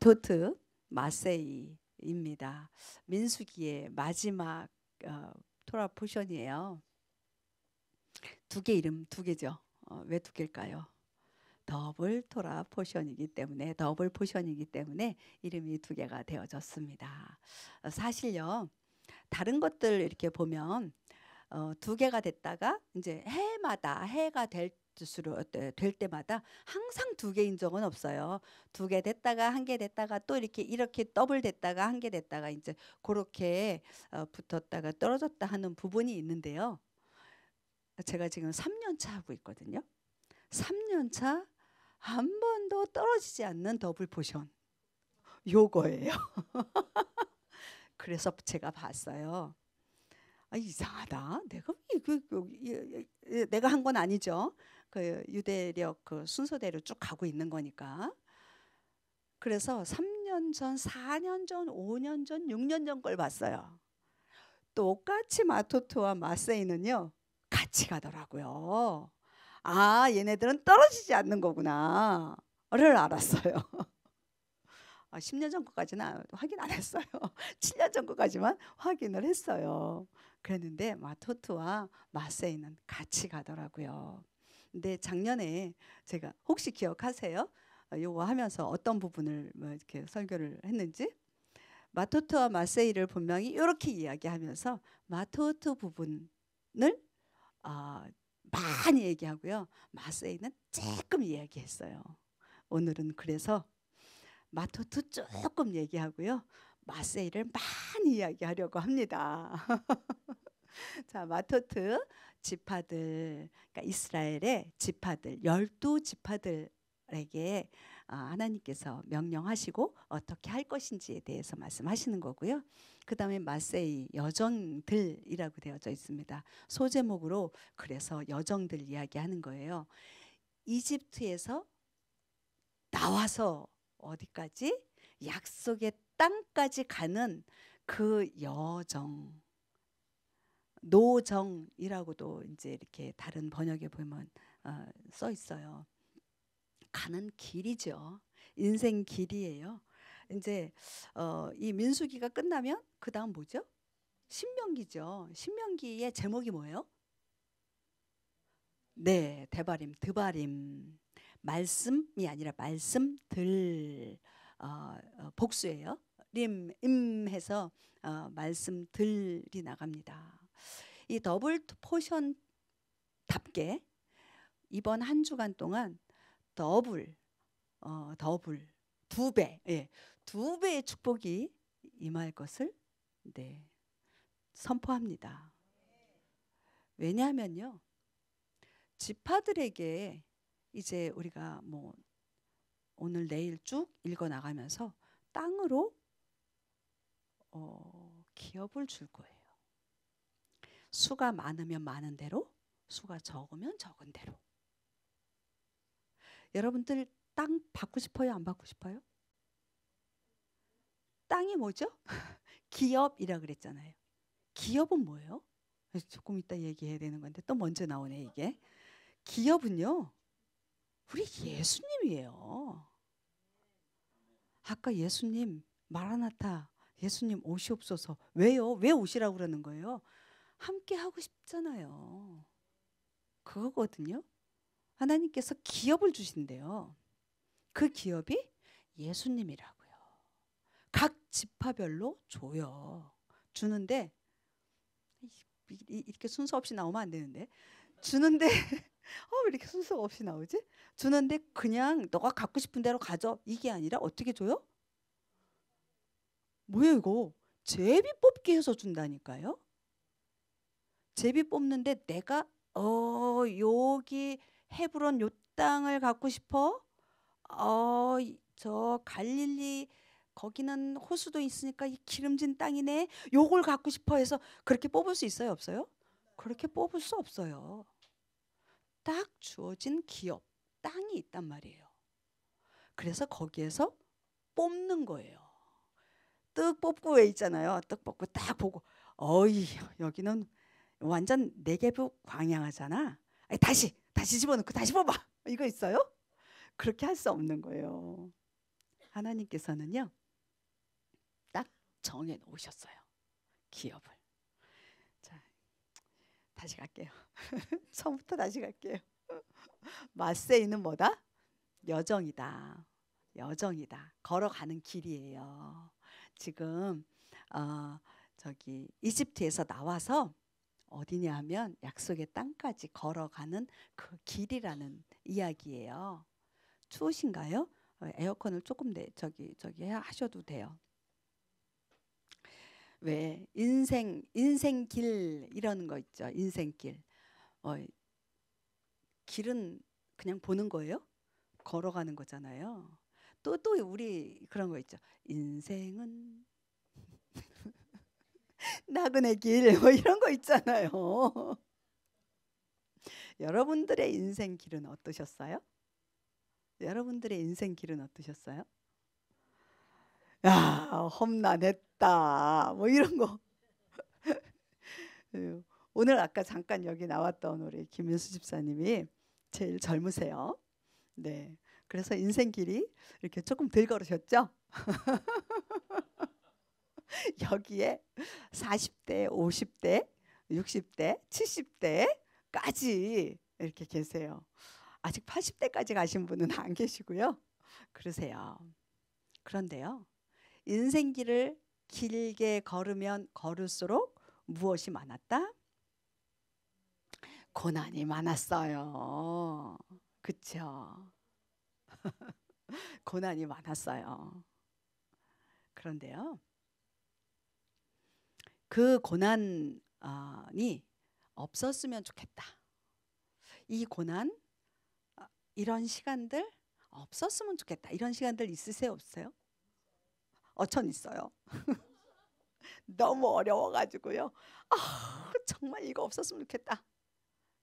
마토트 마세이입니다. 민수기의 마지막 토라 포션이에요. 두 개 이름 두 개죠. 왜 두 개일까요? 더블 토라 포션이기 때문에 더블 포션이기 때문에 이름이 두 개가 되어졌습니다. 사실요 다른 것들 이렇게 보면 두 개가 됐다가 이제 해마다 해가 될 때마다 항상 두 개인 적은 없어요. 두 개 됐다가 한 개 됐다가 또 이렇게 더블 됐다가 한 개 됐다가 이제 그렇게 붙었다가 떨어졌다 하는 부분이 있는데요. 제가 지금 3년 차 하고 있거든요. 3년 차 한 번도 떨어지지 않는 더블 포션 요거예요. 그래서 제가 봤어요. 이상하다. 내가 한 건 아니죠. 그 유대력 그 순서대로 쭉 가고 있는 거니까. 그래서 3년 전, 4년 전, 5년 전, 6년 전 걸 봤어요. 똑같이 마토트와 마세이는요 같이 가더라고요. 얘네들은 떨어지지 않는 거구나 를 알았어요. 10년 전 거까지는 확인 안 했어요. 7년 전 거까지만 확인을 했어요. 그랬는데 마토트와 마세이는 같이 가더라고요. 근데 작년에 제가 혹시 기억하세요? 요거 하면서 어떤 부분을 이렇게 설교를 했는지? 마토트와 마세이를 분명히 이렇게 이야기하면서 마토트 부분을 많이 얘기하고요. 마세이는 조금 이야기했어요. 오늘은 그래서 마토트 조금 얘기하고요. 마세이를 많이 이야기하려고 합니다. 자, 마토트 지파들, 그러니까 이스라엘의 지파들, 12지파들에게 하나님께서 명령하시고 어떻게 할 것인지에 대해서 말씀하시는 거고요. 그 다음에 마세이 여정들이라고 되어져 있습니다. 소제목으로 그래서 여정들 이야기하는 거예요. 이집트에서 나와서 어디까지? 약속의 땅까지 가는 그 여정, 노정이라고도 이제 이렇게 다른 번역에 보면 써 있어요. 가는 길이죠. 인생 길이에요. 이제 이 민수기가 끝나면 그 다음 뭐죠? 신명기죠. 신명기의 제목이 뭐예요? 네, 데바림, 드바림. 말씀이 아니라 말씀들 복수예요. 임해서 말씀들이 나갑니다. 이 더블 포션답게 이번 한 주간 동안 더블 두 배, 두 배의 축복이 임할 것을 선포합니다. 왜냐하면요, 지파들에게 이제 우리가 뭐 오늘 내일 쭉 읽어 나가면서 땅으로 기업을 줄 거예요. 수가 많으면 많은 대로, 수가 적으면 적은 대로. 여러분들 땅 받고 싶어요? 안 받고 싶어요? 땅이 뭐죠? 기업이라 그랬잖아요. 기업은 뭐예요? 조금 이따 얘기해야 되는 건데 또 먼저 나오네 이게. 기업은요, 우리 예수님이에요. 아까 예수님 마라나타, 예수님 오시옵소서. 왜요? 왜 오시라고 그러는 거예요? 함께 하고 싶잖아요. 그거거든요. 하나님께서 기업을 주신대요. 그 기업이 예수님이라고요. 각 지파별로 줘요. 주는데 이렇게 순서 없이 나오면 안 되는데, 주는데 왜 이렇게 순서 없이 나오지? 주는데 그냥 너가 갖고 싶은 대로 가져 이게 아니라 어떻게 줘요? 뭐예요 이거? 제비 뽑기 해서 준다니까요. 제비 뽑는데 내가 여기 헤브론 요 땅을 갖고 싶어. 저 갈릴리 거기는 호수도 있으니까 이 기름진 땅이네. 요걸 갖고 싶어 해서 그렇게 뽑을 수 있어요, 없어요? 그렇게 뽑을 수 없어요. 딱 주어진 기업, 땅이 있단 말이에요. 그래서 거기에서 뽑는 거예요. 떡 뽑고 왜 있잖아요. 떡 뽑고 딱 보고 여기는 완전 네개부 광야하잖아. 다시 집어넣고 다시 뽑아. 이거 있어요? 그렇게 할 수 없는 거예요. 하나님께서는요 딱 정해 놓으셨어요. 기업을. 자, 다시 갈게요. 처음부터 다시 갈게요. 마세이는 뭐다? 여정이다. 여정이다. 걸어가는 길이에요. 지금 저기 이집트에서 나와서 어디냐 하면 약속의 땅까지 걸어가는 그 길이라는 이야기예요. 추우신가요? 에어컨을 조금 저기 하셔도 돼요. 왜 인생길 이러는 거 있죠. 인생길. 길은 그냥 보는 거예요? 걸어가는 거잖아요. 또 우리 그런 거 있죠. 인생은 나그네 길 뭐 이런 거 있잖아요. 여러분들의 인생 길은 어떠셨어요? 여러분들의 인생 길은 어떠셨어요? 야, 험난했다. 뭐 이런 거. 오늘 아까 잠깐 여기 나왔던 우리 김윤수 집사님이 제일 젊으세요. 네. 그래서 인생 길이 이렇게 조금 덜 걸으셨죠? 여기에 40대, 50대, 60대, 70대까지 이렇게 계세요. 아직 80대까지 가신 분은 안 계시고요. 그러세요. 그런데요. 인생길을 길게 걸으면 걸을수록 무엇이 많았다? 고난이 많았어요. 그쵸? 고난이 많았어요. 그런데요. 그 고난이 없었으면 좋겠다. 이 고난, 이런 시간들 없었으면 좋겠다. 이런 시간들 있으세요? 없어요? 전 있어요. 너무 어려워가지고요. 정말 이거 없었으면 좋겠다.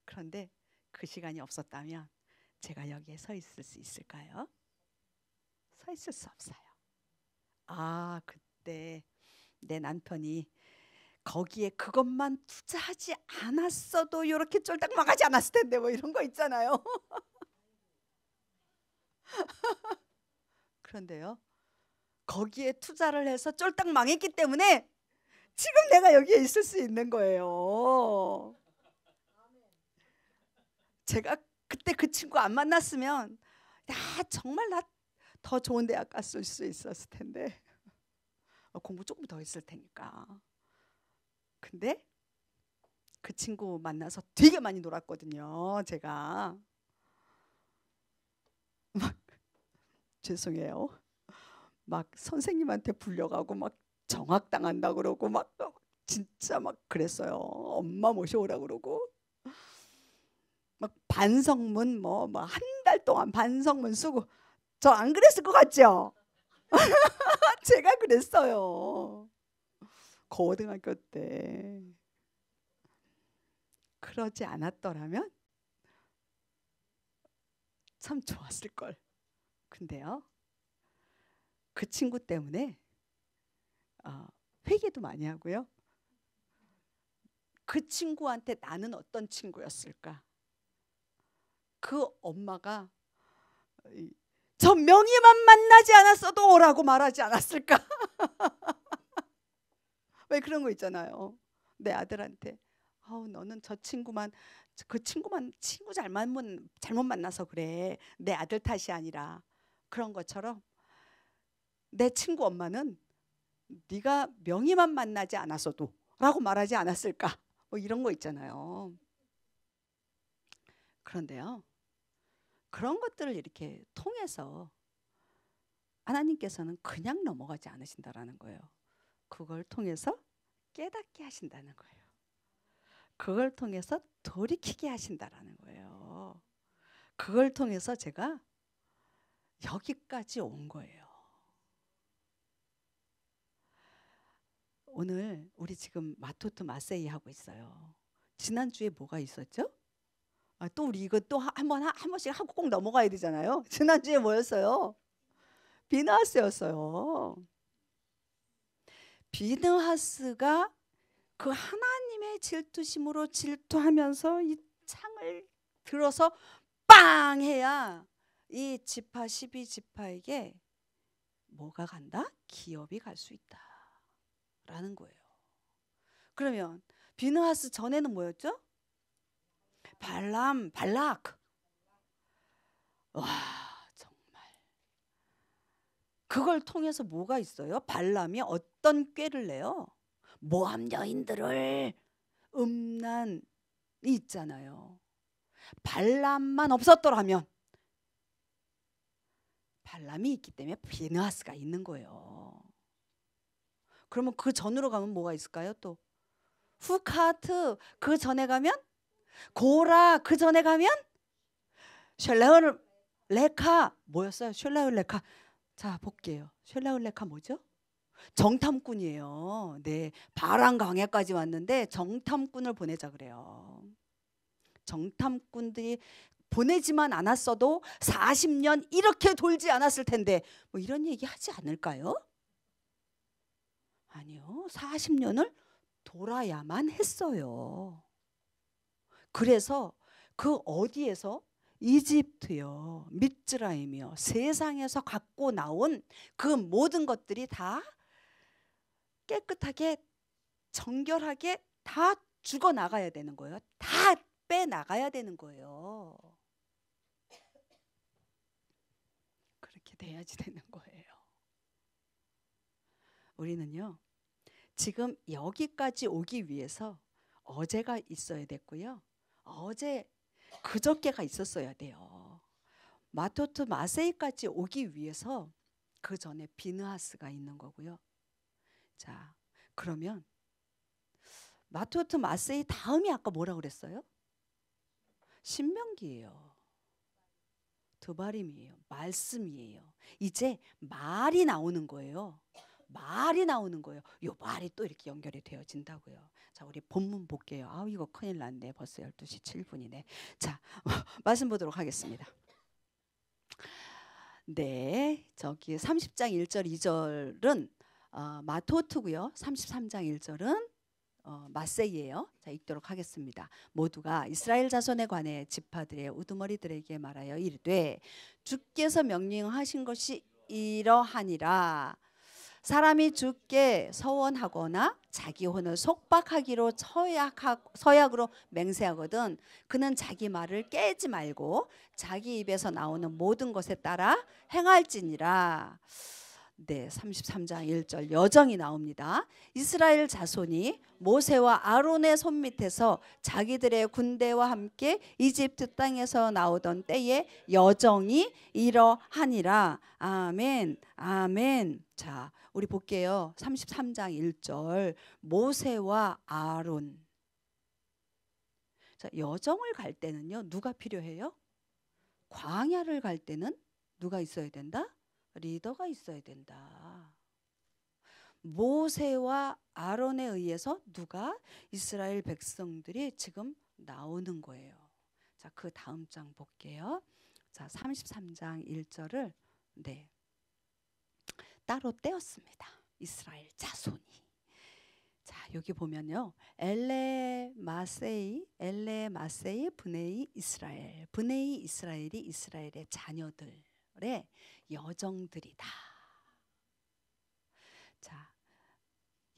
그런데 그 시간이 없었다면 제가 여기에 서 있을 수 있을까요? 서 있을 수 없어요. 그때 내 남편이 거기에 그것만 투자하지 않았어도 이렇게 쫄딱 망하지 않았을 텐데 뭐 이런 거 있잖아요. 그런데요. 거기에 투자를 해서 쫄딱 망했기 때문에 지금 내가 여기에 있을 수 있는 거예요. 제가 그때 그 친구 안 만났으면 정말 나 더 좋은 대학 갔을 수 있었을 텐데 공부 조금 더 했을 테니까. 근데 그 친구 만나서 되게 많이 놀았거든요. 제가 막 죄송해요. 막 선생님한테 불려가고 막 정학당한다 그러고 막 진짜 막 그랬어요. 엄마 모셔오라 그러고 막 반성문 뭐 한 달 동안 반성문 쓰고. 저 안 그랬을 것 같죠? 제가 그랬어요. 고등학교 때. 그러지 않았더라면 참 좋았을 걸. 근데요. 그 친구 때문에 회개도 많이 하고요. 그 친구한테 나는 어떤 친구였을까? 그 엄마가 저 명희만 만나지 않았어도 오라고 말하지 않았을까? 왜 그런 거 있잖아요. 내 아들한테 너는 그 친구만 잘못 만나서 그래. 내 아들 탓이 아니라. 그런 것처럼 내 친구 엄마는 네가 명희만 만나지 않았어도 라고 말하지 않았을까? 뭐 이런 거 있잖아요. 그런데요. 그런 것들을 이렇게 통해서 하나님께서는 그냥 넘어가지 않으신다라는 거예요. 그걸 통해서 깨닫게 하신다는 거예요. 그걸 통해서 돌이키게 하신다라는 거예요. 그걸 통해서 제가 여기까지 온 거예요. 오늘 우리 지금 마토트 마세이 하고 있어요. 지난주에 뭐가 있었죠? 또 우리 이거 또 한 번씩 하고 꼭 넘어가야 되잖아요. 지난주에 뭐였어요? 비느하스였어요. 비느하스가 그 하나님의 질투심으로 질투하면서 이 창을 들어서 빵 해야 이 지파 12지파에게 뭐가 간다? 기업이 갈 수 있다 라는 거예요. 그러면 비느하스 전에는 뭐였죠? 발람, 발락. 와, 정말 그걸 통해서 뭐가 있어요? 발람이 어떤 꾀를 내요? 모함 여인들을 음란이 있잖아요. 발람만 없었더라면, 발람이 있기 때문에 비느하스가 있는 거예요. 그러면 그 전으로 가면 뭐가 있을까요? 또 후카트, 그 전에 가면 고라, 그 전에 가면 셜라울 레카. 뭐였어요? 셜라울 레카. 자, 볼게요. 셜라울 레카 뭐죠? 정탐꾼이에요. 네, 바람 강해까지 왔는데 정탐꾼을 보내자 그래요. 정탐꾼들이 보내지만 않았어도 40년 이렇게 돌지 않았을 텐데 뭐 이런 얘기 하지 않을까요? 아니요. 40년을 돌아야만 했어요. 그래서 그 어디에서? 이집트요, 미츠라임이요, 세상에서 갖고 나온 그 모든 것들이 다 깨끗하게 정결하게 다 죽어나가야 되는 거예요. 다 빼나가야 되는 거예요. 그렇게 돼야지 되는 거예요. 우리는요, 지금 여기까지 오기 위해서 어제가 있어야 됐고요. 어제 그저께가 있었어야 돼요. 마토트 마세이까지 오기 위해서 그 전에 비느하스가 있는 거고요. 자, 그러면 마토트 마세이 다음이 아까 뭐라고 그랬어요? 신명기예요. 드바림이에요. 말씀이에요. 이제 말이 나오는 거예요. 말이 나오는 거예요. 이 말이 또 이렇게 연결이 되어진다고요. 자, 우리 본문 볼게요. 아, 이거 큰일 났네. 벌써 12시 7분이네. 자, 말씀 보도록 하겠습니다. 네, 저기 30장 1절 2절은 마토트고요. 33장 1절은 마세이예요. 자, 읽도록 하겠습니다. 모두가 이스라엘 자손에 관해 지파들의 우두머리들에게 말하여 이르되 주께서 명령하신 것이 이러하니라. 사람이 주께 서원하거나 자기 혼을 속박하기로 서약으로 맹세하거든 그는 자기 말을 깨지 말고 자기 입에서 나오는 모든 것에 따라 행할지니라. 네, 33장 1절 여정이 나옵니다. 이스라엘 자손이 모세와 아론의 손 밑에서 자기들의 군대와 함께 이집트 땅에서 나오던 때의 여정이 이러하니라. 아멘, 아멘. 자, 우리 볼게요. 33장 1절 모세와 아론. 자, 여정을 갈 때는요, 누가 필요해요? 광야를 갈 때는 누가 있어야 된다? 리더가 있어야 된다. 모세와 아론에 의해서 누가? 이스라엘 백성들이 지금 나오는 거예요. 자, 그 다음 장 볼게요. 자, 33장 1절을 네, 따로 떼었습니다. 이스라엘 자손이. 자, 여기 보면요. 엘레 마세이 브네이 이스라엘. 브네이 이스라엘이 이스라엘의 자녀들의 여정들이다. 자,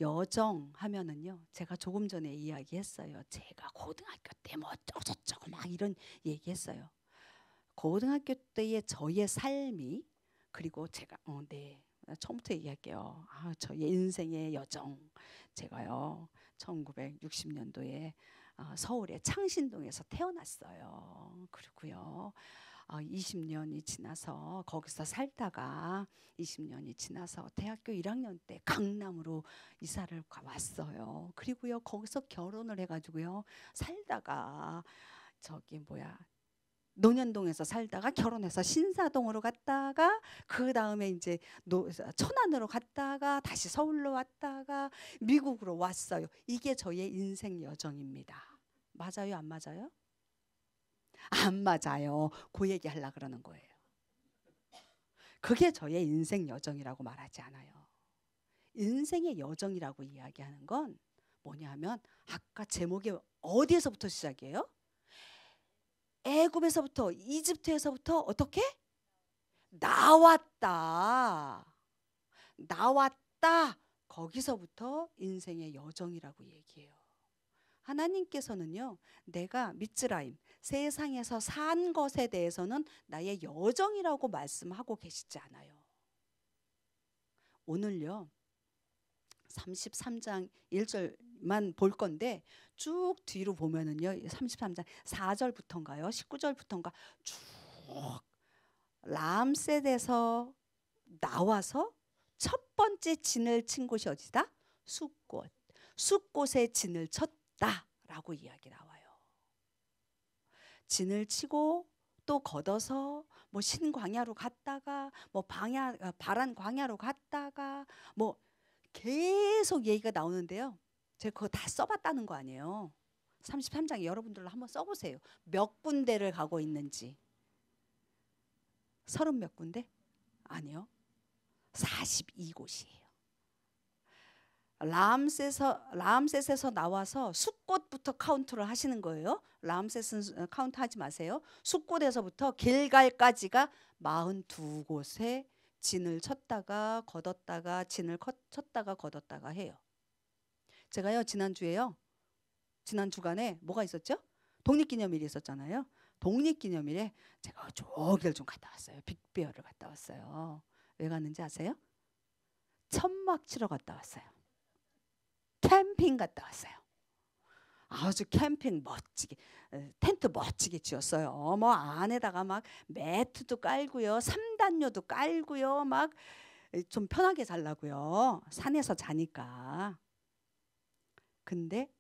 여정 하면은요, 제가 조금 전에 이야기했어요. 제가 고등학교 때 뭐 어쩌고저쩌고 막 이런 얘기했어요. 고등학교 때의 저의 삶이, 그리고 제가 네, 처음부터 얘기할게요. 저의 인생의 여정. 제가요 1960년도에 서울의 창신동에서 태어났어요. 그리고요 20년이 지나서 거기서 살다가 20년이 지나서 대학교 1학년 때 강남으로 이사를 왔어요. 그리고요 거기서 결혼을 해가지고요 살다가 저기 논현동에서 살다가 결혼해서 신사동으로 갔다가 그 다음에 이제 천안으로 갔다가 다시 서울로 왔다가 미국으로 왔어요. 이게 저의 인생 여정입니다. 맞아요, 안 맞아요? 안 맞아요. 그 얘기 하려고 그러는 거예요. 그게 저의 인생 여정이라고 말하지 않아요. 인생의 여정이라고 이야기하는 건 뭐냐면 아까 제목이 어디에서부터 시작이에요? 애굽에서부터, 이집트에서부터 어떻게? 나왔다. 나왔다. 거기서부터 인생의 여정이라고 얘기해요. 하나님께서는요, 내가 미츠라임, 세상에서 산 것에 대해서는 나의 여정이라고 말씀하고 계시지 않아요. 오늘요, 33장 1절만 볼 건데 쭉 뒤로 보면은요, 33장 4절부터인가요? 19절부터인가 쭉 람셋에서 나와서 첫 번째 진을 친 곳이 어디다? 숫꽃. 숫꽃에 진을 쳤다라고 이야기 나와요. 진을 치고 또 걷어서 뭐 신광야로 갔다가 뭐 바란 광야로 갔다가 뭐 계속 얘기가 나오는데요. 제가 그거 다 써봤다는 거 아니에요. 33장에 여러분들로 한번 써보세요. 몇 군데를 가고 있는지. 30 몇 군데? 아니요. 42곳이에요. 람셋에서 나와서 숫꽃부터 카운트를 하시는 거예요. 람셋은 카운트 하지 마세요. 숫꽃에서부터 길갈까지가 42곳에 진을 쳤다가 걷었다가 진을 쳤다가 걷었다가 해요. 제가요 지난 주간에 뭐가 있었죠? 독립기념일이 있었잖아요. 독립기념일에 제가 저길 좀 갔다 왔어요. 빅베어를 갔다 왔어요. 왜 갔는지 아세요? 천막 치러 갔다 왔어요. 캠핑 갔다 왔어요. 아주 캠핑 멋지게 텐트 멋지게 지었어요. 뭐 안에다가 막 매트도 깔고요, 3단료도 깔고요, 막 좀 편하게 살라고요. 산에서 자니까. 근데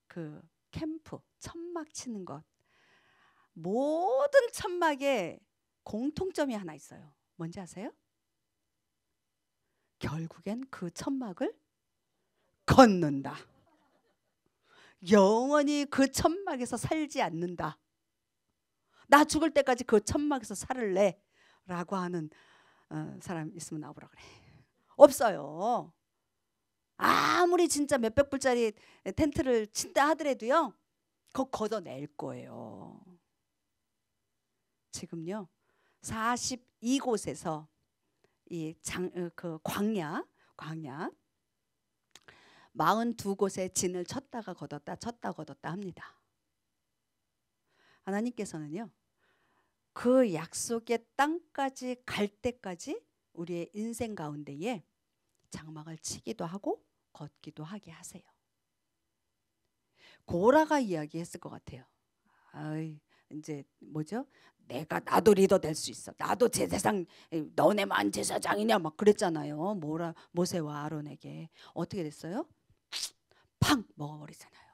그 캠프 천막 치는 것, 모든 천막에 공통점이 하나 있어요. 뭔지 아세요? 결국엔 그 천막을 걷는다. 영원히 그 천막에서 살지 않는다. 나 죽을 때까지 그 천막에서 살을래 라고 하는 사람 있으면 나오라 그래. 없어요. 아무리 진짜 몇백 불짜리 텐트를 친다 하더라도요, 그거 걷어낼 거예요. 지금요 42곳에서 그 광야 42곳에 진을 쳤다가 걷었다 쳤다 걷었다 합니다. 하나님께서는요 그 약속의 땅까지 갈 때까지 우리의 인생 가운데에 장막을 치기도 하고 걷기도 하게 하세요. 고라가 이야기했을 것 같아요. 이제 뭐죠? 나도 리더 될 수 있어. 나도 제사장, 너네만 제사장이냐 막 그랬잖아요. 모세와 아론에게. 어떻게 됐어요? 팡 먹어버리잖아요.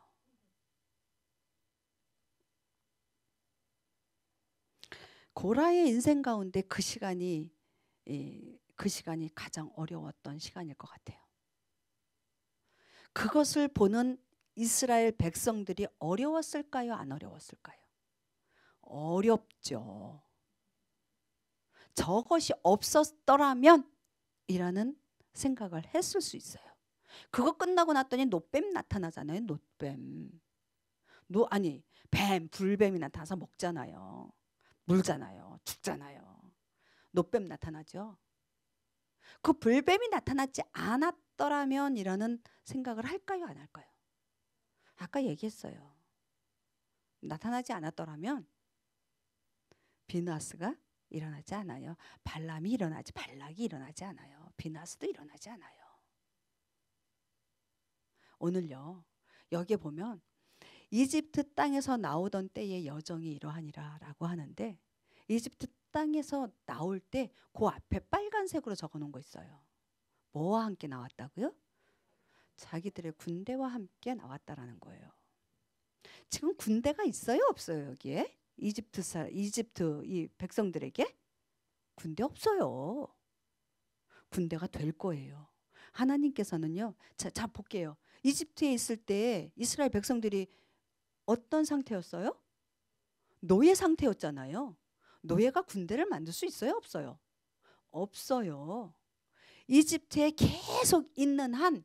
고라의 인생 가운데 그 시간이 가장 어려웠던 시간일 것 같아요. 그것을 보는 이스라엘 백성들이 어려웠을까요? 안 어려웠을까요? 어렵죠. 저것이 없었더라면 이라는 생각을 했을 수 있어요. 그거 끝나고 났더니 노뱀 나타나잖아요. 노뱀. 불뱀이 나타나서 먹잖아요. 물잖아요. 죽잖아요. 노뱀 나타나죠. 그 불뱀이 나타나지 않았더라면 이라는 생각을 할까요? 안 할까요? 아까 얘기했어요. 나타나지 않았더라면 비나스가 일어나지 않아요. 발락이 일어나지 않아요. 비나스도 일어나지 않아요. 오늘요 여기에 보면 이집트 땅에서 나오던 때의 여정이 이러하니라 라고 하는데, 이집트 땅에서 나올 때 그 앞에 빨간색으로 적어놓은 거 있어요. 뭐와 함께 나왔다고요? 자기들의 군대와 함께 나왔다라는 거예요. 지금 군대가 있어요 없어요? 여기에 이집트 이 백성들에게 군대 없어요. 군대가 될 거예요. 하나님께서는요, 자 볼게요. 이집트에 있을 때 이스라엘 백성들이 어떤 상태였어요? 노예 상태였잖아요. 노예가 군대를 만들 수 있어요 없어요? 없어요. 이집트에 계속 있는 한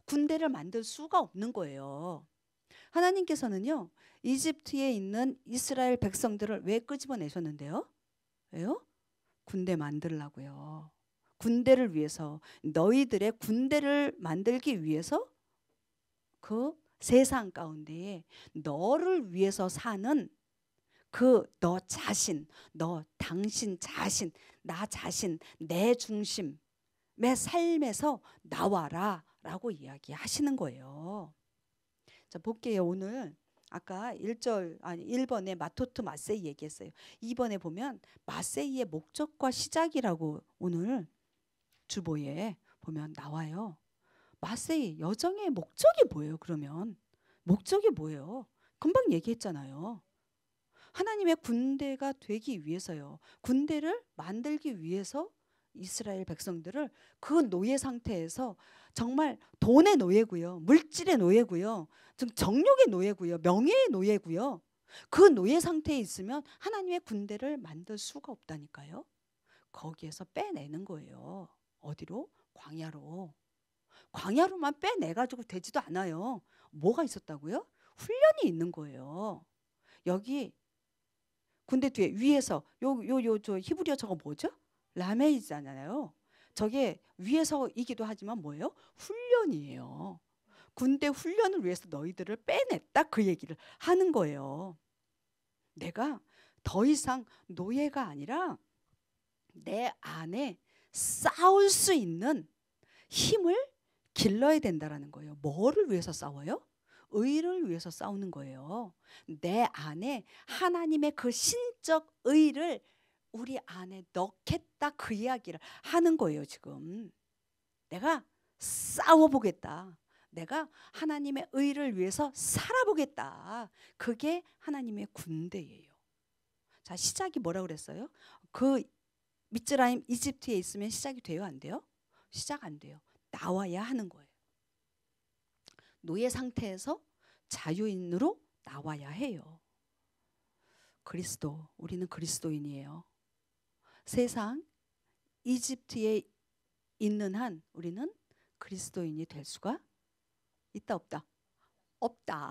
군대를 만들 수가 없는 거예요. 하나님께서는요 이집트에 있는 이스라엘 백성들을 왜 끄집어내셨는데요? 왜요? 군대 만들라고요. 군대를 위해서, 너희들의 군대를 만들기 위해서 그 세상 가운데에 너를 위해서 사는 그 너 자신, 너 당신 자신, 나 자신, 내 중심의 삶에서 나와라 라고 이야기하시는 거예요. 자, 볼게요. 오늘 아까 1번에 마토트 마세이 얘기했어요. 2번에 보면 마세이의 목적과 시작이라고 오늘 주보에 보면 나와요. 마세이 여정의 목적이 뭐예요? 그러면 목적이 뭐예요? 금방 얘기했잖아요. 하나님의 군대가 되기 위해서요. 군대를 만들기 위해서 이스라엘 백성들을 그 노예 상태에서, 정말 돈의 노예고요, 물질의 노예고요, 정욕의 노예고요, 명예의 노예고요. 그 노예 상태에 있으면 하나님의 군대를 만들 수가 없다니까요. 거기에서 빼내는 거예요. 어디로? 광야로. 광야로만 빼내가지고 되지도 않아요. 뭐가 있었다고요? 훈련이 있는 거예요. 여기 군대 뒤에 위에서 저 히브리어 저거 뭐죠? 라메이잖아요. 저게 위에서이기도 하지만 뭐예요? 훈련이에요. 군대 훈련을 위해서 너희들을 빼냈다, 그 얘기를 하는 거예요. 내가 더 이상 노예가 아니라 내 안에 싸울 수 있는 힘을 길러야 된다라는 거예요. 뭐를 위해서 싸워요? 의를 위해서 싸우는 거예요. 내 안에 하나님의 그 신적 의를 우리 안에 넣겠다, 그 이야기를 하는 거예요. 지금 내가 싸워보겠다, 내가 하나님의 의를 위해서 살아보겠다, 그게 하나님의 군대예요. 자, 시작이 뭐라 그랬어요? 그 미즈라임, 이집트에 있으면 시작이 돼요, 안 돼요? 시작 안 돼요. 나와야 하는 거예요. 노예 상태에서 자유인으로 나와야 해요. 그리스도, 우리는 그리스도인이에요. 세상 이집트에 있는 한 우리는 그리스도인이 될 수가 있다, 없다? 없다.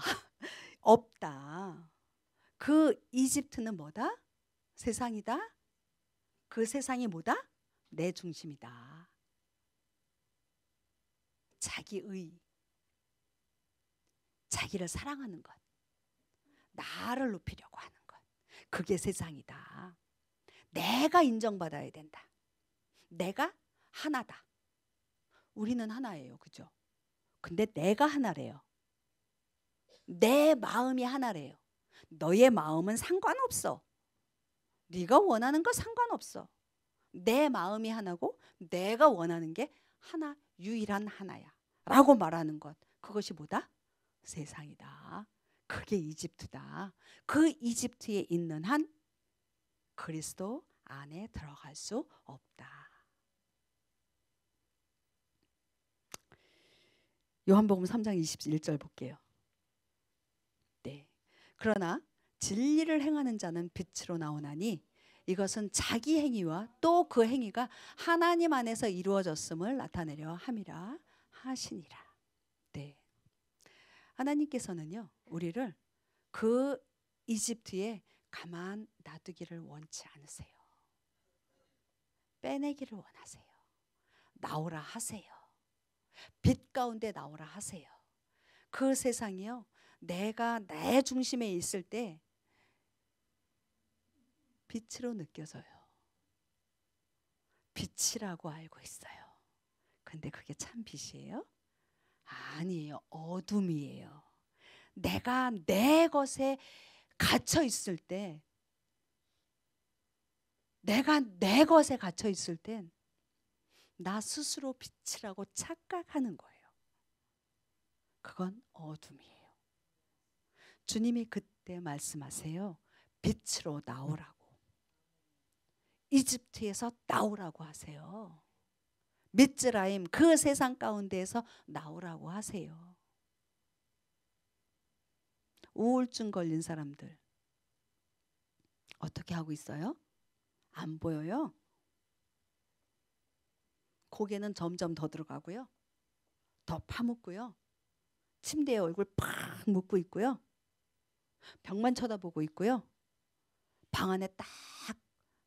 없다. 그 이집트는 뭐다? 세상이다. 그 세상이 뭐다? 내 중심이다. 자기의, 자기를 사랑하는 것, 나를 높이려고 하는 것, 그게 세상이다. 내가 인정받아야 된다. 내가 하나다. 우리는 하나예요, 그죠? 근데 내가 하나래요. 내 마음이 하나래요. 너의 마음은 상관없어. 네가 원하는 거 상관없어. 내 마음이 하나고 내가 원하는 게 하나, 유일한 하나야 라고 말하는 것, 그것이 뭐다? 세상이다. 그게 이집트다. 그 이집트에 있는 한 그리스도 안에 들어갈 수 없다. 요한복음 3장 21절 볼게요. 네. 그러나 진리를 행하는 자는 빛으로 나오나니 이것은 자기 행위와 또 그 행위가 하나님 안에서 이루어졌음을 나타내려 함이라 하시니라. 네. 하나님께서는요, 우리를 그 이집트에 가만 놔두기를 원치 않으세요. 빼내기를 원하세요. 나오라 하세요. 빛 가운데 나오라 하세요. 그 세상이요, 내가 내 중심에 있을 때 빛으로 느껴져요. 빛이라고 알고 있어요. 근데 그게 참 빛이에요? 아니에요. 어둠이에요. 내가 내 것에 갇혀 있을 때, 내가 내 것에 갇혀 있을 땐 나 스스로 빛이라고 착각하는 거예요. 그건 어둠이에요. 주님이 그때 말씀하세요. 빛으로 나오라고. 이집트에서 나오라고 하세요. 미즈라임, 그 세상 가운데에서 나오라고 하세요. 우울증 걸린 사람들 어떻게 하고 있어요? 안 보여요. 고개는 점점 더 들어가고요, 더 파묻고요, 침대에 얼굴 팍 묻고 있고요, 벽만 쳐다보고 있고요, 방 안에 딱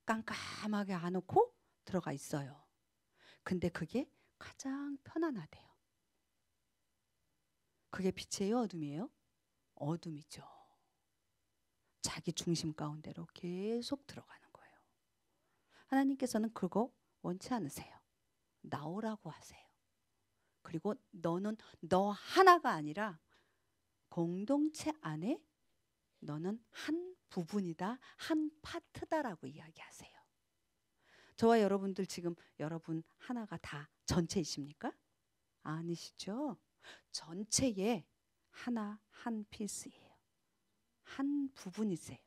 깜깜하게 안놓고 들어가 있어요. 근데 그게 가장 편안하대요. 그게 빛이에요, 어둠이에요? 어둠이죠. 자기 중심 가운데로 계속 들어가는 거예요. 하나님께서는 그거 원치 않으세요. 나오라고 하세요. 그리고 너는 너 하나가 아니라 공동체 안에 너는 한 부분이다, 한 파트다라고 이야기하세요. 저와 여러분들 지금 여러분 하나가 다 전체이십니까? 아니시죠? 전체의 하나 한 피스예요. 한 부분이세요.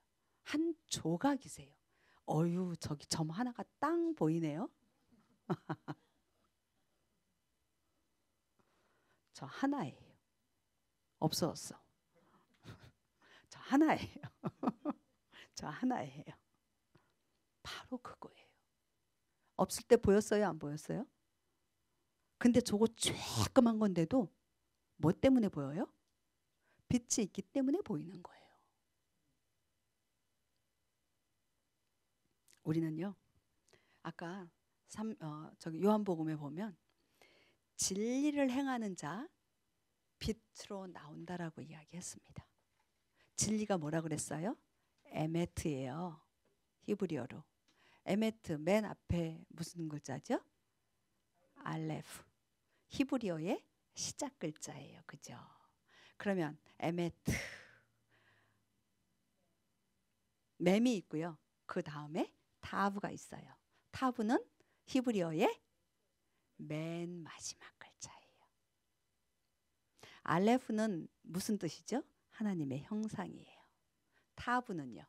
한 조각이세요. 어유 저기 점 하나가 땅 보이네요. 저 하나예요. 없어졌어. 저 하나예요. 저 하나예요. 바로 그거예요. 없을 때 보였어요? 안 보였어요? 근데 저거 쬐끄만 건데도 뭐 때문에 보여요? 빛이 있기 때문에 보이는 거예요. 우리는요. 아까 저기 요한복음에 보면 진리를 행하는 자 빛으로 나온다라고 이야기했습니다. 진리가 뭐라 그랬어요? 에메트예요. 히브리어로. 에메트 맨 앞에 무슨 글자죠? 알레프. 히브리어의 시작 글자예요. 그죠? 그러면 에메트 맴이 있고요. 그 다음에 타브가 있어요. 타브는 히브리어의 맨 마지막 글자예요. 알레프는 무슨 뜻이죠? 하나님의 형상이에요. 타브는요.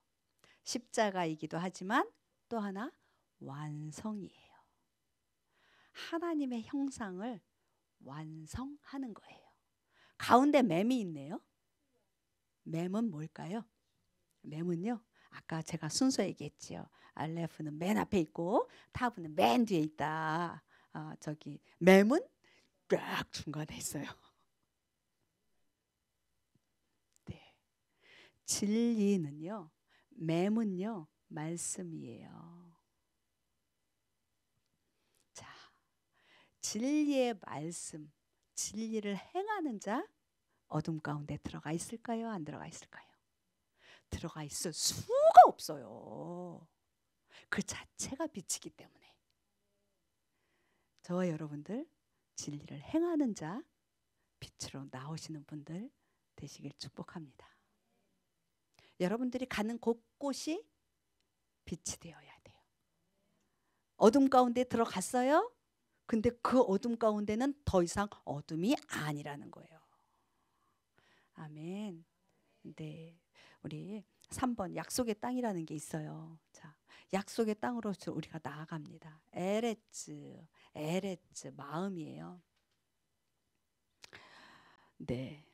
십자가이기도 하지만 또 하나 완성이에요. 하나님의 형상을 완성하는 거예요. 가운데 맴이 있네요. 맴은 뭘까요? 맴은요. 아까 제가 순서 얘기했지요. 알레프는 맨 앞에 있고 타브는 맨 뒤에 있다. 저기 맴은 쫙 중간에 있어요. 네. 진리는요. 맴은요. 말씀이에요. 자, 진리의 말씀, 진리를 행하는 자 어둠 가운데 들어가 있을까요? 안 들어가 있을까요? 들어가 있을 수가 없어요. 그 자체가 빛이기 때문에. 저와 여러분들 진리를 행하는 자 빛으로 나오시는 분들 되시길 축복합니다. 여러분들이 가는 곳곳이 빛이 되어야 돼요. 어둠 가운데 들어갔어요? 근데 그 어둠 가운데는 더 이상 어둠이 아니라는 거예요. 아멘. 네. 우리 3번 약속의 땅이라는 게 있어요. 자, 약속의 땅으로 우리가 나아갑니다. 에레츠 마음이에요. 네.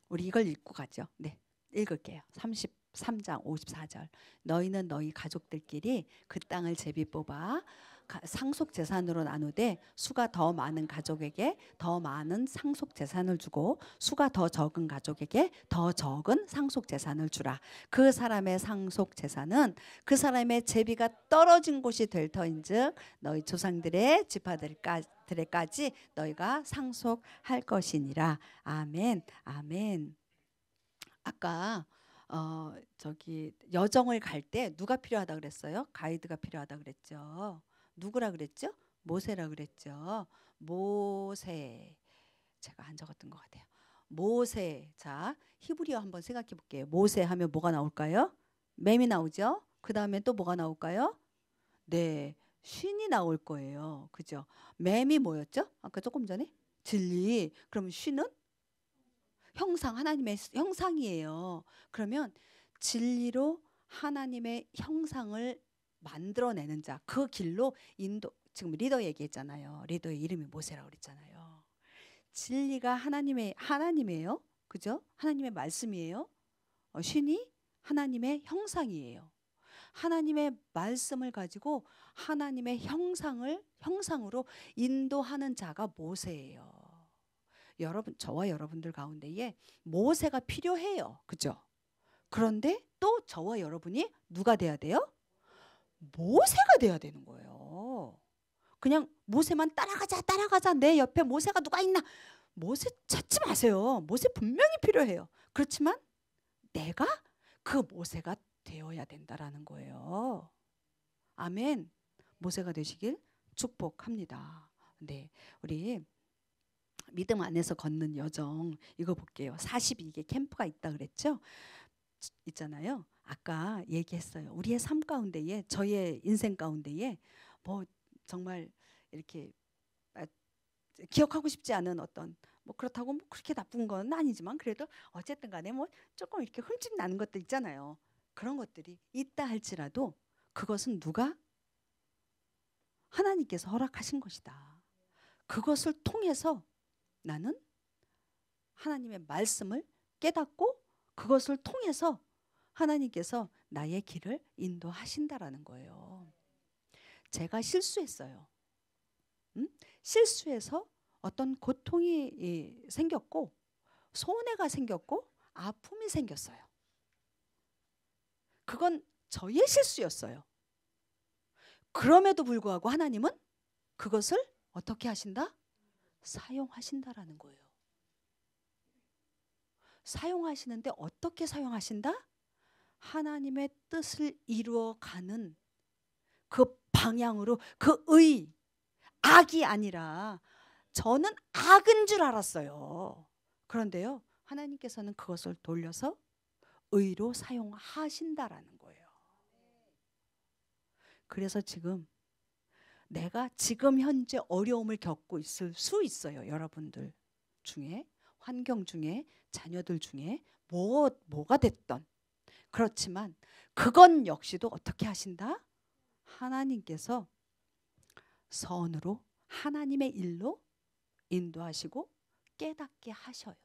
우리 이걸 읽고 가죠. 네. 읽을게요. 33장 54절. 너희는 너희 가족들끼리 그 땅을 제비 뽑아 상속 재산으로 나누되 수가 더 많은 가족에게 더 많은 상속 재산을 주고 수가 더 적은 가족에게 더 적은 상속 재산을 주라. 그 사람의 상속 재산은 그 사람의 제비가 떨어진 곳이 될 터인즉 너희 조상들의 지파들에까지 너희가 상속할 것이니라. 아멘. 아멘. 아까 저기 여정을 갈 때 누가 필요하다 그랬어요? 가이드가 필요하다 그랬죠. 누구라 그랬죠? 모세라 그랬죠. 모세. 제가 안 적었던 것 같아요. 모세. 자, 히브리어 한번 생각해 볼게요. 모세 하면 뭐가 나올까요? 맴이 나오죠. 그 다음에 또 뭐가 나올까요? 네, 쉰이 나올 거예요. 그죠? 맴이 뭐였죠? 아까 조금 전에? 진리. 그럼 쉰은? 형상, 하나님의 형상이에요. 그러면 진리로 하나님의 형상을 만들어내는 자, 그 길로 지금 리더 얘기했잖아요. 리더의 이름이 모세라고 그랬잖아요. 진리가 하나님이에요. 그죠? 하나님의 말씀이에요. 신이 하나님의 형상이에요. 하나님의 말씀을 가지고 하나님의 형상으로 인도하는 자가 모세예요. 여러분, 저와 여러분들 가운데에 모세가 필요해요. 그죠? 그런데 또 저와 여러분이 누가 돼야 돼요? 모세가 돼야 되는 거예요. 그냥 모세만 따라가자. 내 옆에 모세가 누가 있나? 모세 찾지 마세요. 모세 분명히 필요해요. 그렇지만 내가 그 모세가 되어야 된다라는 거예요. 아멘. 모세가 되시길 축복합니다. 네, 우리 믿음 안에서 걷는 여정 이거 볼게요. 42개 캠프가 있다 그랬죠? 있잖아요. 아까 얘기했어요. 우리의 삶 가운데에, 저의 인생 가운데에 뭐 정말 이렇게 기억하고 싶지 않은 어떤, 뭐 그렇다고 뭐 그렇게 나쁜 건 아니지만 그래도 어쨌든 간에 뭐 조금 이렇게 흠집 나는 것들 있잖아요. 그런 것들이 있다 할지라도 그것은 누가? 하나님께서 허락하신 것이다. 그것을 통해서 나는 하나님의 말씀을 깨닫고 그것을 통해서 하나님께서 나의 길을 인도하신다라는 거예요. 제가 실수했어요. 실수해서 어떤 고통이 생겼고 손해가 생겼고 아픔이 생겼어요. 그건 저의 실수였어요. 그럼에도 불구하고 하나님은 그것을 어떻게 하신다? 사용하신다라는 거예요. 사용하시는데 어떻게 사용하신다? 하나님의 뜻을 이루어가는 그 방향으로, 그 악이 아니라 저는 악인 줄 알았어요. 그런데요, 하나님께서는 그것을 돌려서 의로 사용하신다라는 거예요. 그래서 지금 내가 지금 현재 어려움을 겪고 있을 수 있어요. 여러분들 중에, 환경 중에, 자녀들 중에 뭐가 됐던. 그렇지만 그건 역시도 어떻게 하신다? 하나님께서 선으로 하나님의 일로 인도하시고 깨닫게 하셔요.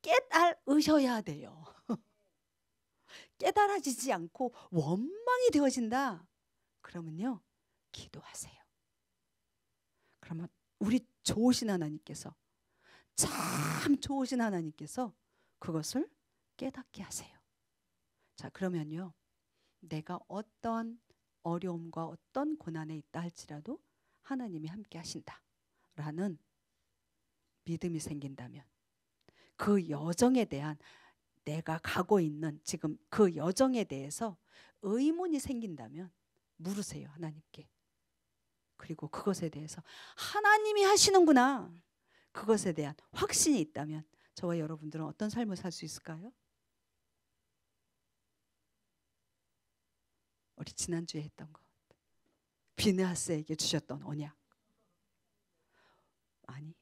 깨달으셔야 돼요. 깨달아지지 않고 원망이 되어진다. 그러면요, 기도하세요. 그러면 우리 좋으신 하나님께서, 참 좋으신 하나님께서 그것을 깨닫게 하세요. 자, 그러면요, 내가 어떤 어려움과 어떤 고난에 있다 할지라도 하나님이 함께 하신다 라는 믿음이 생긴다면, 그 여정에 대한, 내가 가고 있는 지금 그 여정에 대해서 의문이 생긴다면 물으세요, 하나님께. 그리고 그것에 대해서 하나님이 하시는구나, 그것에 대한 확신이 있다면 저와 여러분들은 어떤 삶을 살 수 있을까요? 우리 지난주에 했던 것, 비느하스에게 주셨던 언약. 아니,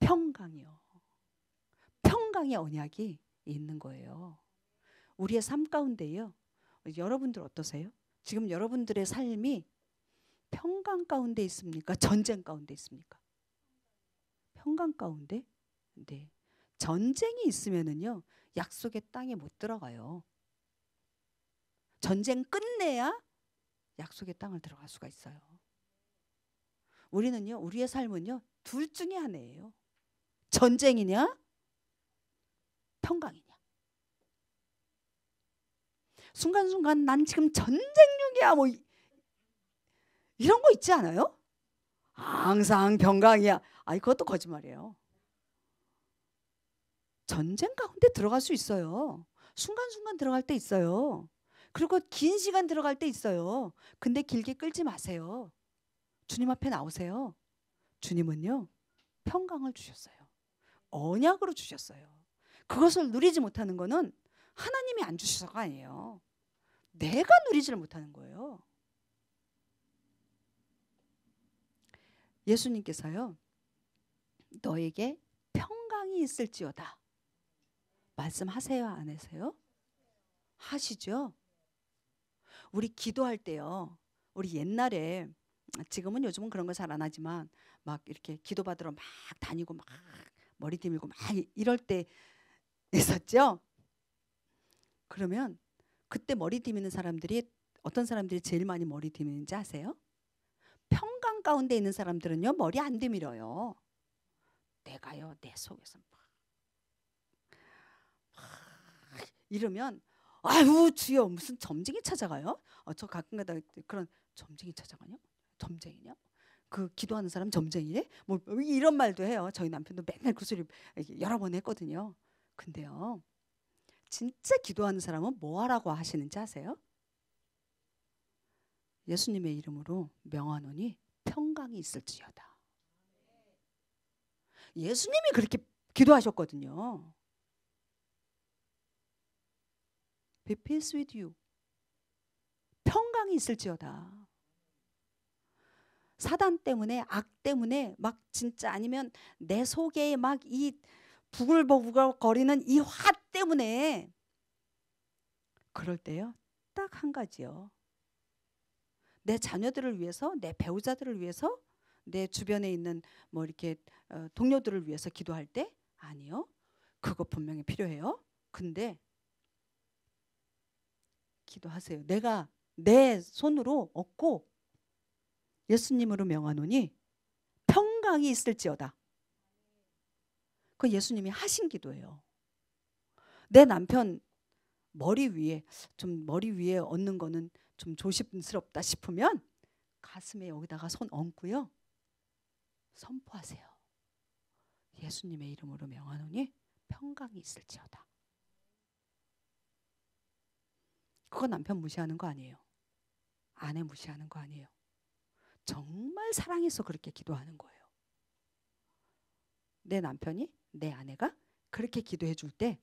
평강이요. 평강의 언약이 있는 거예요. 우리의 삶 가운데요. 여러분들 어떠세요? 지금 여러분들의 삶이 평강 가운데 있습니까? 전쟁 가운데 있습니까? 평강 가운데? 네. 전쟁이 있으면은요, 약속의 땅에 못 들어가요. 전쟁 끝내야 약속의 땅을 들어갈 수가 있어요. 우리는요, 우리의 삶은요, 둘 중에 하나예요. 전쟁이냐, 평강이냐. 순간순간 난 지금 전쟁 중이야, 뭐 이런 거 있지 않아요? 항상 평강이야. 아니, 그것도 거짓말이에요. 전쟁 가운데 들어갈 수 있어요. 순간순간 들어갈 때 있어요. 그리고 긴 시간 들어갈 때 있어요. 근데 길게 끌지 마세요. 주님 앞에 나오세요. 주님은요, 평강을 주셨어요. 언약으로 주셨어요. 그것을 누리지 못하는 거는 하나님이 안 주셔서가 아니에요. 내가 누리지를 못하는 거예요. 예수님께서요, 너에게 평강이 있을지어다 말씀하세요, 안 하세요? 하시죠. 우리 기도할 때요, 우리 옛날에, 지금은 요즘은 그런 거 잘 안 하지만 막 이렇게 기도받으러 막 다니고 막 머리 디밀고 막 이럴 때 있었죠. 그러면 그때 머리 디미는 사람들이, 어떤 사람들이 제일 많이 머리 디미는지 아세요? 평강 가운데 있는 사람들은요, 머리 안 디밀어요. 내가요, 내 속에서 막 이러면 아유 주여 무슨 점쟁이 찾아가요? 저 가끔가다 그런 점쟁이 찾아가냐? 점쟁이냐? 그 기도하는 사람 점쟁이래? 뭐 이런 말도 해요. 저희 남편도 맨날 그 소리 여러 번 했거든요. 근데요, 진짜 기도하는 사람은 뭐 하라고 하시는지 아세요? 예수님의 이름으로 명하노니 평강이 있을지어다. 예수님이 그렇게 기도하셨거든요. Be peace with you. 평강이 있을지어다. 사단 때문에, 악 때문에 막 진짜, 아니면 내 속에 막 이 부글부글거리는 이 화 때문에, 그럴 때요 딱 한 가지요. 내 자녀들을 위해서, 내 배우자들을 위해서, 내 주변에 있는 뭐 이렇게 동료들을 위해서 기도할 때, 아니요, 그거 분명히 필요해요. 근데 기도하세요. 내가 내 손으로 얻고 예수님으로 명하노니 평강이 있을지어다. 그 예수님이 하신 기도예요. 내 남편 머리 위에 얹는 거는 좀 조심스럽다 싶으면 가슴에 여기다가 손 얹고요, 선포하세요. 예수님의 이름으로 명하노니 평강이 있을지어다. 그거 남편 무시하는 거 아니에요. 아내 무시하는 거 아니에요. 정말 사랑해서 그렇게 기도하는 거예요. 내 남편이, 내 아내가 그렇게 기도해 줄 때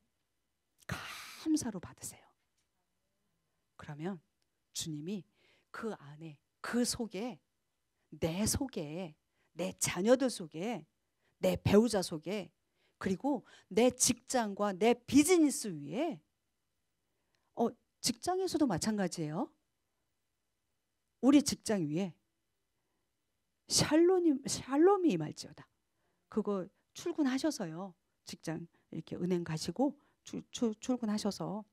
감사로 받으세요. 그러면 주님이 그 안에, 그 속에, 내 속에, 내 자녀들 속에, 내 배우자 속에, 그리고 내 직장과 내 비즈니스 위에, 직장에서도 마찬가지예요. 우리 직장 위에 샬롬이 임할지어다. 그거 출근하셔서요, 직장 이렇게 은행 가시고 출근하셔서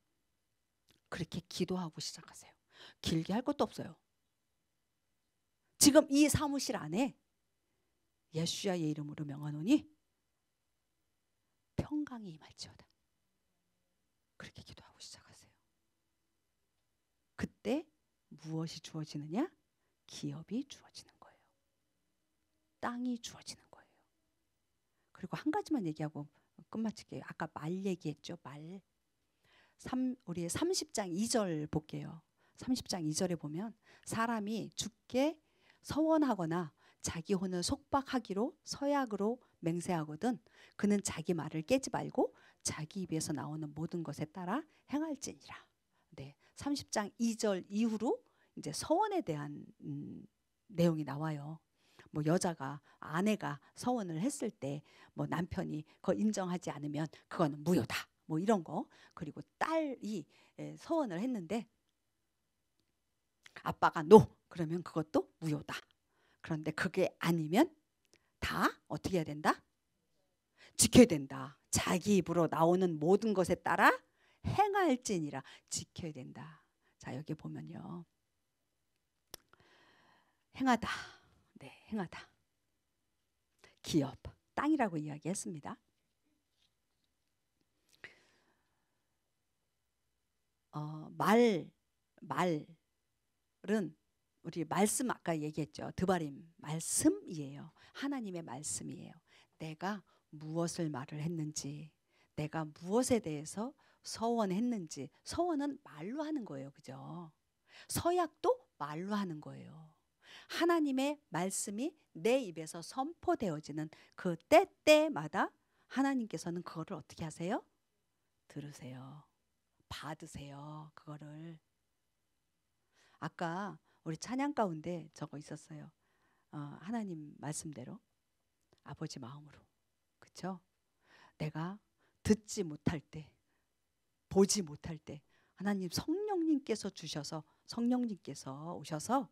그렇게 기도하고 시작하세요. 길게 할 것도 없어요. 지금 이 사무실 안에 예수야의 이름으로 명하노니 평강이 임할지어다. 그렇게 기도하고 시작하세요. 그때 무엇이 주어지느냐? 기업이 주어지는 거예요. 땅이 주어지는 거예요. 그리고 한 가지만 얘기하고 끝마칠게요. 아까 말 얘기했죠. 말. 우리 30장 2절 볼게요. 30장 2절에 보면 사람이 죽게 서원하거나 자기 혼을 속박하기로 서약으로 맹세하거든 그는 자기 말을 깨지 말고 자기 입에서 나오는 모든 것에 따라 행할지니라. 네, 30장 2절 이후로 이제 서원에 대한 내용이 나와요. 뭐 여자가, 아내가 서원을 했을 때 뭐 남편이 그거 인정하지 않으면 그거는 무효다. 뭐 이런 거. 그리고 딸이 서원을 했는데 아빠가 노! 그러면 그것도 무효다. 그런데 그게 아니면 다 어떻게 해야 된다? 지켜야 된다. 자기 입으로 나오는 모든 것에 따라 행할지니라. 지켜야 된다. 자, 여기 보면요, 행하다. 네, 행하다. 기업, 땅이라고 이야기했습니다. 말은 우리 말씀 아까 얘기했죠. 드바림, 말씀이에요. 하나님의 말씀이에요. 내가 무엇을 말을 했는지, 내가 무엇에 대해서 서원했는지. 서원은 말로 하는 거예요. 그죠? 서약도 말로 하는 거예요. 하나님의 말씀이 내 입에서 선포되어지는 그 때때마다 하나님께서는 그거를 어떻게 하세요? 들으세요. 받으세요. 그거를. 아까 우리 찬양 가운데 저거 있었어요. 하나님 말씀대로 아버지 마음으로. 그렇죠? 내가 듣지 못할 때, 보지 못할 때 하나님 성령님께서 오셔서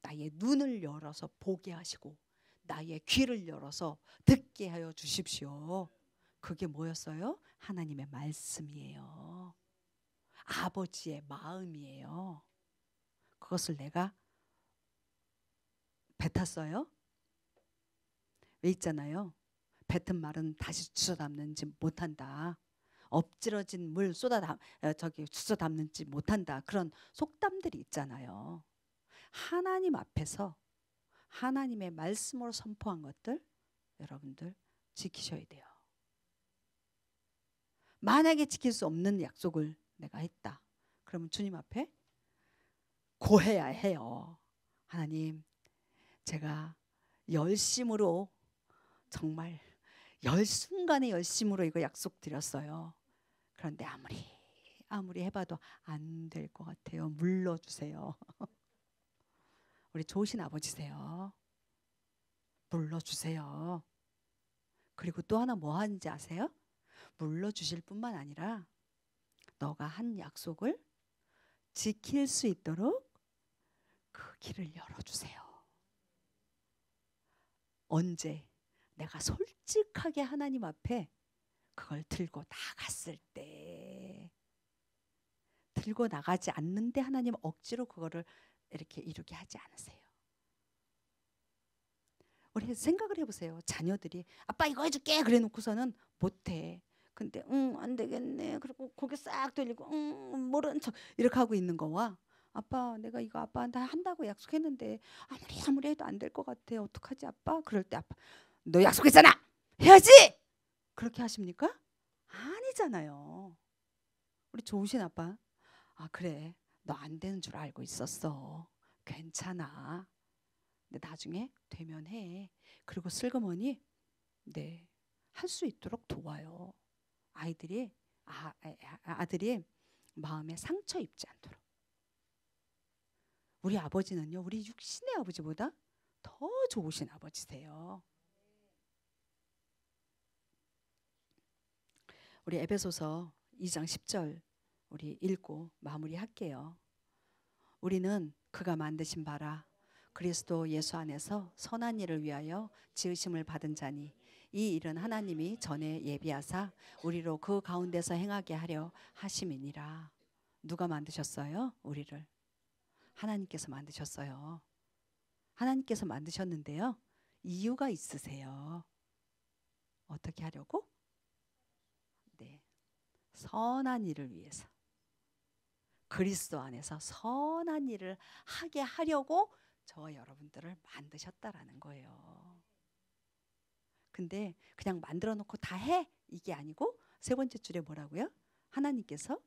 나의 눈을 열어서 보게 하시고 나의 귀를 열어서 듣게 하여 주십시오. 그게 뭐였어요? 하나님의 말씀이에요. 아버지의 마음이에요. 그것을 내가 뱉었어요? 왜 있잖아요. 뱉은 말은 다시 주워 담는지 못한다. 엎질러진 물 주워 담는지 못한다. 그런 속담들이 있잖아요. 하나님 앞에서 하나님의 말씀으로 선포한 것들 여러분들 지키셔야 돼요. 만약에 지킬 수 없는 약속을 내가 했다. 그러면 주님 앞에 고해야 해요. 하나님, 제가 열심으로 정말 열순간의 열심으로 이거 약속드렸어요. 그런데 아무리 해봐도 안 될 것 같아요. 물러주세요. 우리 좋으신 아버지세요. 물러주세요. 그리고 또 하나 뭐 하는지 아세요? 물러주실 뿐만 아니라 너가 한 약속을 지킬 수 있도록 그 길을 열어주세요. 언제? 내가 솔직하게 하나님 앞에 그걸 들고 나갔을 때, 들고 나가지 않는데 하나님 억지로 그거를 이렇게 이루게 하지 않으세요. 우리 생각을 해보세요. 자녀들이 아빠 이거 해줄게 그래 놓고서는 못해. 근데 안 되겠네. 그리고 고개 싹 돌리고 모른 척 이렇게 하고 있는 거와 아빠 내가 이거 아빠한테 한다고 약속했는데 아무리 해도 안 될 것 같아. 어떡하지 아빠? 그럴 때 아빠 너 약속했잖아. 해야지. 그렇게 하십니까? 아니잖아요. 우리 좋으신 아빠 그래 너 안 되는 줄 알고 있었어. 괜찮아. 근데 나중에 되면 해. 그리고 슬그머니 네, 할 수 있도록 도와요. 아들이 마음에 상처 입지 않도록. 우리 아버지는요, 우리 육신의 아버지보다 더 좋으신 아버지세요. 우리 에베소서 2장 10절 우리 읽고 마무리할게요. 우리는 그가 만드신 바라 그리스도 예수 안에서 선한 일을 위하여 지으심을 받은 자니 이 일은 하나님이 전에 예비하사 우리로 그 가운데서 행하게 하려 하심이니라. 누가 만드셨어요? 우리를. 하나님께서 만드셨어요. 하나님께서 만드셨는데요. 이유가 있으세요. 어떻게 하려고? 네, 선한 일을 위해서. 그리스도 안에서 선한 일을 하게 하려고 저와 여러분들을 만드셨다라는 거예요. 근데 그냥 만들어 놓고 다 해 이게 아니고 세 번째 줄에 뭐라고요? 하나님께서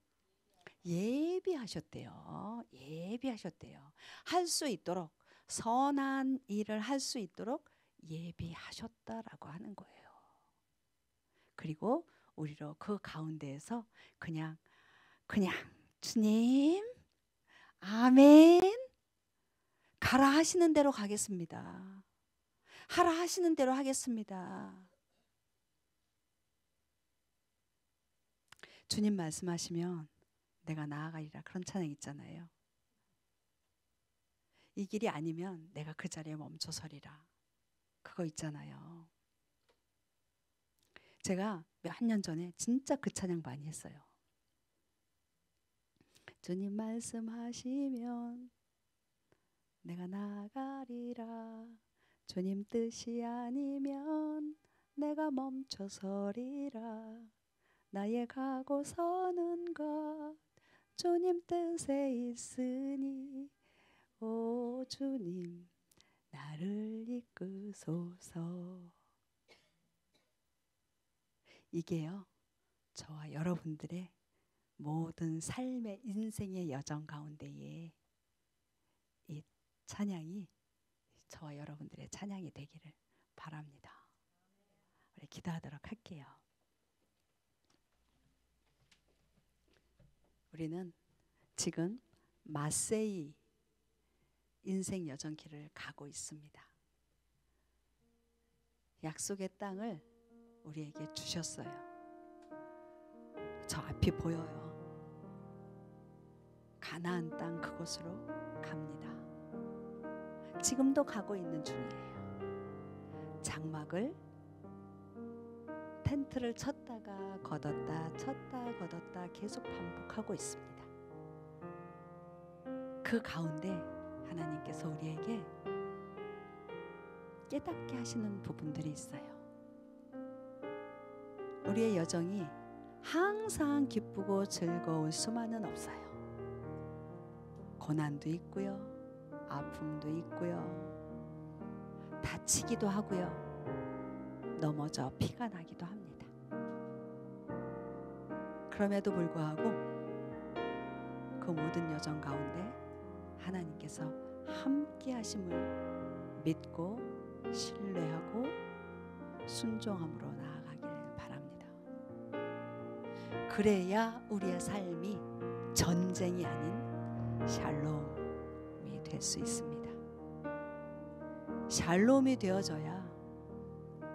예비하셨대요. 예비하셨대요. 할 수 있도록 선한 일을 할 수 있도록 예비하셨다라고 하는 거예요. 그리고 우리로 그 가운데에서 그냥 주님 아멘 가라 하시는 대로 가겠습니다. 하라 하시는 대로 하겠습니다. 주님 말씀하시면 내가 나아가리라 그런 찬양 있잖아요. 이 길이 아니면 내가 그 자리에 멈춰서리라 그거 있잖아요. 제가 몇 년 전에 진짜 그 찬양 많이 했어요. 주님 말씀하시면 내가 나아가리라 주님 뜻이 아니면 내가 멈춰서리라 나의 가고 서는 것 주님 뜻에 있으니 오 주님 나를 이끄소서. 이게요 저와 여러분들의 모든 삶의 인생의 여정 가운데에 이 찬양이 저와 여러분들의 찬양이 되기를 바랍니다. 우리 기도하도록 할게요. 우리는 지금 마세이 인생 여정길을 가고 있습니다. 약속의 땅을 우리에게 주셨어요. 저 앞이 보여요. 가나안 땅 그곳으로 갑니다. 지금도 가고 있는 중이에요. 장막을 텐트를 쳤다가 걷었다 쳤다 걷었다 계속 반복하고 있습니다. 그 가운데 하나님께서 우리에게 깨닫게 하시는 부분들이 있어요. 우리의 여정이 항상 기쁘고 즐거울 수만은 없어요. 고난도 있고요, 아픔도 있고요, 다치기도 하고요, 넘어져 피가 나기도 합니다. 그럼에도 불구하고 그 모든 여정 가운데 하나님께서 함께 하심을 믿고 신뢰하고 순종함으로 나아가길 바랍니다. 그래야 우리의 삶이 전쟁이 아닌 샬롬이 될 수 있습니다. 샬롬이 되어져야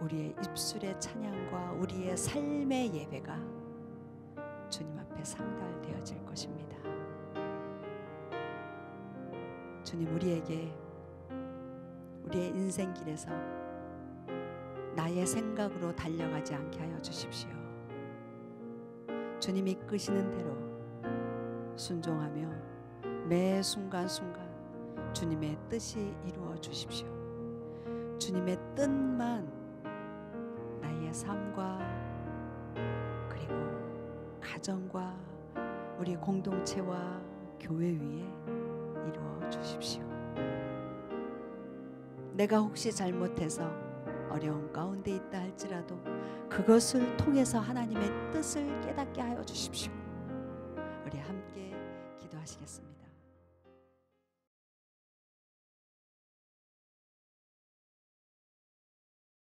우리의 입술의 찬양과 우리의 삶의 예배가 주님 앞에 상달되어질 것입니다. 주님, 우리에게 우리의 인생길에서 나의 생각으로 달려가지 않게 하여 주십시오. 주님이 이끄시는 대로 순종하며 매 순간순간 주님의 뜻이 이루어 주십시오. 주님의 뜻만 나의 삶과 그리고 가정과 우리 공동체와 교회 위에 이루어 주십시오. 내가 혹시 잘못해서 어려운 가운데 있다 할지라도 그것을 통해서 하나님의 뜻을 깨닫게 하여 주십시오. 우리 함께 기도하시겠습니다.